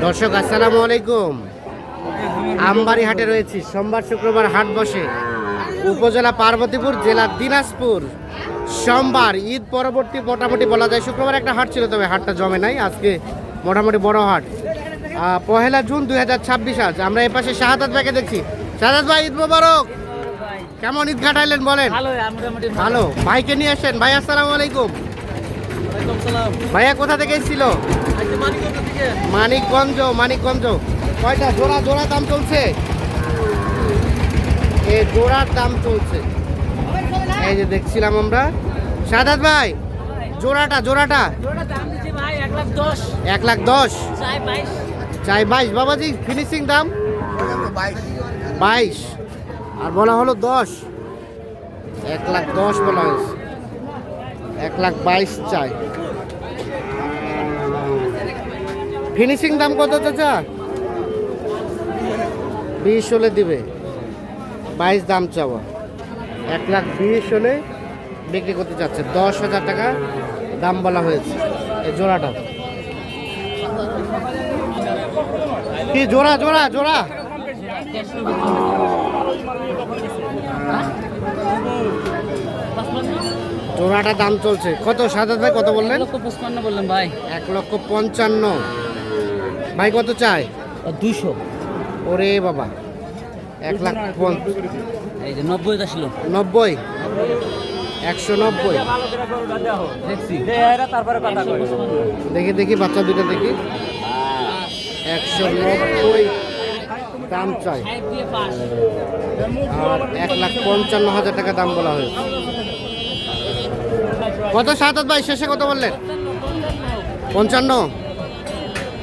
দর্শক আসসালামু আলাইকুম। আমবাড়ি হাটে রয়েছি। সোমবার শুক্রবার হাট বসে উপজেলা পার্বতীপুর, জেলা দিনাজপুর। সোমবার ঈদ পরবর্তী মোটামুটি বলা যায় শুক্রবার একটা হাট ছিল, তবে হাটটা জমে নাই। আজকে মোটামুটি বড় হাট। 1 জুন 2026। আজ আমরা এই পাশে শাহাদাত ভাইকে দেখছি। শাহাদাত ভাই, ঈদ মোবারক। কেমন ঈদ কাটাইলেন বলেন? ভালো। ভাইকে নিয়ে আসেন। ভাই আসসালামু আলাইকুম। ভাইয়া কোথা থেকে এসেছিল? মানিকগঞ্জ। কয়টা জোড়া দাম চলছে? এই জোড়ার দাম চলছে, এই যে দেখছিলাম আমরা। শাহাদাত ভাই, জোড়াটা 1,10,000 চাই 22। বাবাজি ফিনিশিং দাম 22 আর বলা হলো 10। 1,10,000 বলা হয়েছে, 1,22,000 চাই। ফিনিশিং দাম কত চাচা? 20 হলে দিবে। 22 দাম চাওয়া, 1,20,000 হলে বিক্রি করতে চাচ্ছে। 10,000 টাকা দাম বলা হয়েছে এই জোড়াটা। কি জোড়া? জোড়াটা দাম চলছে কত? শাহাদাত ভাই কত বললেন? 1,55 বললাম ভাই। 1,55,000 ভাই কত চায়? 200। ওরে বাবা, 1,50,000। এই যে 90 টা ছিল। 90, 190। দেখি বাচ্চা দুটো দেখি। 190 দাম চাই আর 1,55,000 টাকা দাম বলা হয়েছে। কত শাহাদাত ভাই শেষে কত বললেন? 55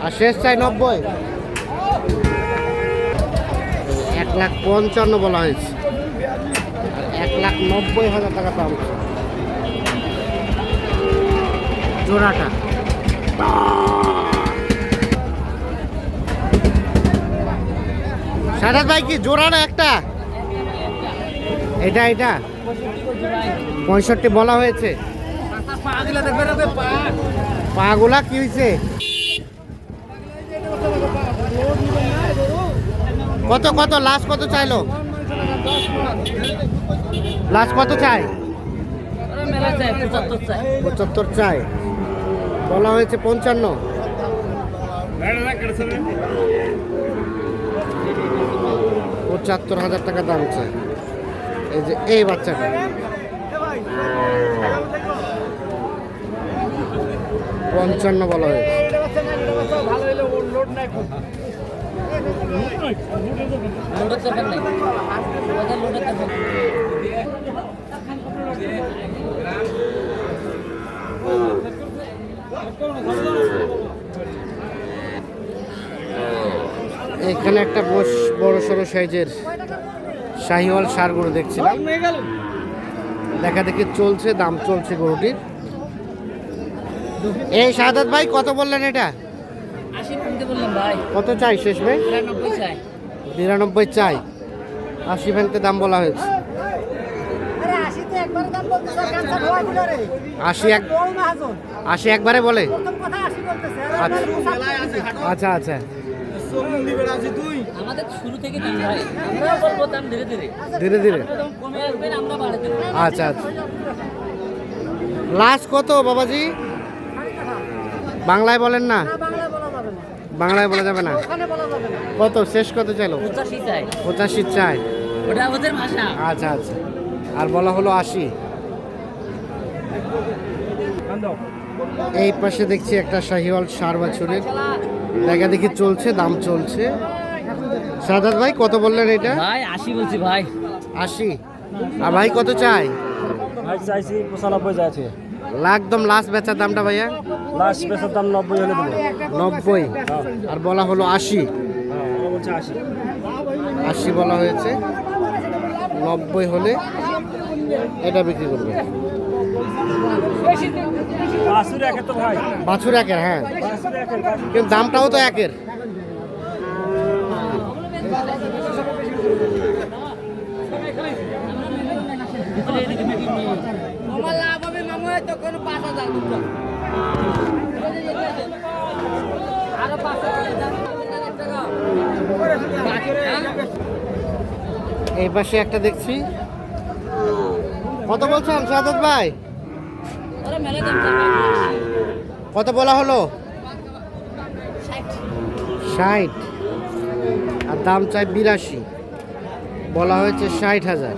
আর শেষ চাই 90। 1,55,000 বলা হয়েছে আর 1,90,000 টাকা দাম জোড়াটা। শাহাদাত ভাই কি জোড়াটা একটা? এটা 65 বলা হয়েছে। পাগুলা কি হয়েছে? কত লাস্ট কত চাইলো? লাস্ট কত চাই? 75 চাই বলা হয়েছে। 55। 75,000 টাকা দাম চাই। এই যে এই বাচ্চাটা 55 বলা হয়েছে। এখানে একটা বড় সড়ো সাইজের শাহিওয়াল ষাঁড় গরু দেখছিলাম। দেখা দেখি চলছে, দাম চলছে গরুটির। এই শাহাদাত ভাই কত বললেন এটা? 80 বললাম ভাই। কত চাই শেষ ভাই? 93 চাই। 93 চাই। 80 ভেঙতে দাম বলা হয়েছে। 80 একবারে বলে। আচ্ছা আমাদের শুরু থেকে দিন ভাই, আমরা বলবো দাম ধীরে ধীরে। কমে আসবে, আমরা বাড়াতে থাকবো। আচ্ছা লাস্ট কত বাবাজি? বাংলায় বলেন না? বাংলায় বলা যাবে না। কত শেষ কত চাইলো? 85 চাই। 85 চাই। ওটা ওদের ভাষা। আচ্ছা আর বলা হলো 80। এই পাশে দেখছি একটা শাহিওয়াল ষাঁড় বাছুরের দেখা দেখি চলছে, দাম চলছে। শাহাদাত ভাই কত বললেন এটা? ভাই 80 বলছি ভাই। 80 আর ভাই কত চাই? ভাই চাইছি 95 যাচ্ছে। একদম লাস্ট বেচার দামটা ভাইয়া? লাস্ট বেচার দাম 90 হলে দেবো। 90 আর বলা হলো 80। বলছে 80। 80 বলা হয়েছে। 90 হলে এটা বিক্রি করবে। বাছুর একের তো ভাই। বাছুর একের, হ্যাঁ, বাছুর একের। কিন্তু দামটাও তো একের। আমার লাভ হবে মামু, তখন 5,000 আরো 5,000। এই পাশে একটা দেখছি। কত বলছেন সাদত ভাই? ওরা মেলা দাম চাই। কত বলা হলো? 60 আর দাম চাই 82, বলা হয়েছে 60,000।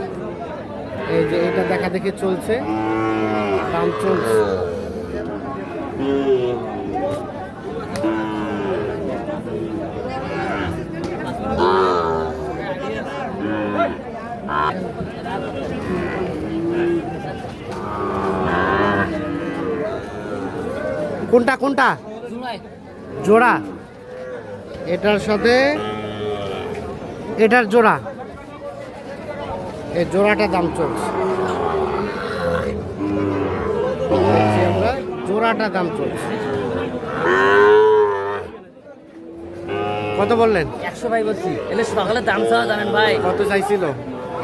এই যে এটা দেখা দেখে চলছে, দাম চলছে। কোনটা কোনটা? জুলাই জোড়া, এটার সাথে এটার জোড়া, এই জোড়াটা দাম চলছে। দেখছি আমরা জোড়াটা দাম চলছে। কত বললেন? 100 ভাই বলছি। এলে সকালে দাম চাওয়া জানেন ভাই, কত চাইছিল?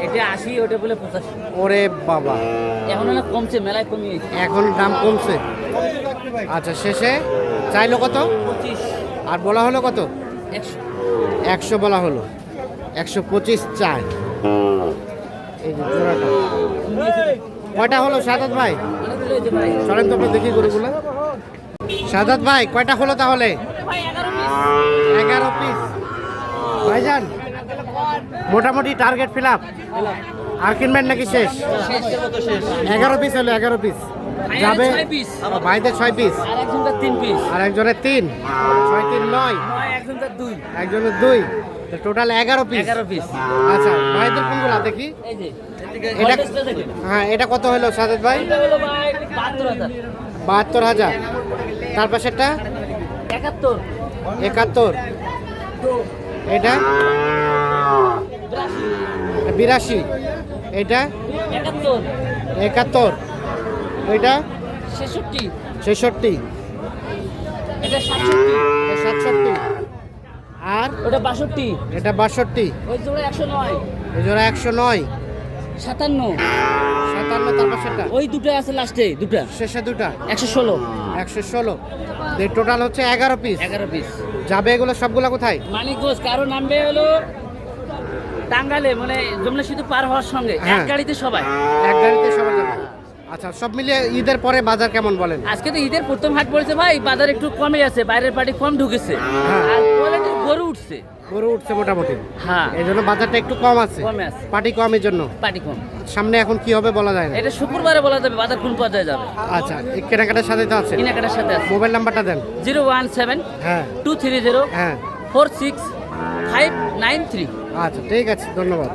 এটা 80, ওটা বলে 85। ওরে বাবা, এখন না কমছে, মেলায় কমিয়েছে। এখন দাম কমছে। আচ্ছা, শেষে চাইলো কত? 25, আর বলা হলো কত? 100। 100 বলা হলো, 125 চাই। এই যে জোড়াটা কয়টা হলো সাদাত ভাই? অনেকগুলো হয়েছে ভাই। চলেন তো আমরা দেখি গরুগুলো। সাদাত ভাই কয়টা হলো তাহলে? ভাই 11 পিস। 11 পিস। ভাইজান মোটামুটি টার্গেট ফিল আপ, আর কিনবেন নাকি শেষ? 11 পিস হলো, 11 পিস যাবে। 6 পিস। ভাইদের 6 পিস, আর একজনটা 3 পিস। আর একজনের 3, 6 3 9, একজনটা 2। একজনের 2, টোটাল 11 পিস। 11 পিস। আচ্ছা, ভাইদের কোনগুলো দেখি? এই যে এটা এটা দেখেন। হ্যাঁ, এটা কত হলো সাদাত ভাই? এটা হলো ভাই 72,000। 72,000। তার পাশেরটা 71, 71, তো এটা 82, এটা 71, 71, ওইটা 66, 66, এটা 67, এটা 67, আর ওটা 62, এটা 62, ওই জোড়া 109, এই জোড়া 109, 57, 57। তার পাশেরটা ওই দুটো আছে লাস্টে, দুটা শেষে দুটা 116, 116। টোটাল হচ্ছে 11 পিস 11 পিস। যাবে। এগুলো সবগুলো কোথায়? মানিকগঞ্জ। কারো নামবে হলো টাঙ্গালে, মানে যমুনা সেতু পার হওয়ার সঙ্গে হ্যাঁ। এক গাড়িতে সবাই। এক গাড়িতে সবার যাবে। আচ্ছা, সব মিলিয়ে ঈদের পরে বাজার কেমন বলেন? আজকে তো ঈদের প্রথম হাট পড়েছে ভাই, বাজার একটু কমে আছে, বাইরের পার্টি কম ঢুকেছে, হ্যাঁ। আর কোয়ালিটির গরু উঠছে। গরু উঠছে মোটামুটি, হ্যাঁ, এই জন্য বাজারটা একটু কম আছে, কমে আছে, পার্টি কম, এই জন্য। পার্টি কম। সামনে এখন কি হবে বলা যায় না। এটা শুক্রবারে বলা যাবে বাজার কোন পর্যায়ে যাবে। আচ্ছা, এই কেনাকাটার সাথে তো আছে। কেনাকাটার সাথে আছে। মোবাইল নাম্বারটা দেন। 017 হ্যাঁ 230 হ্যাঁ 46593। আচ্ছা, ঠিক আছে, ধন্যবাদ।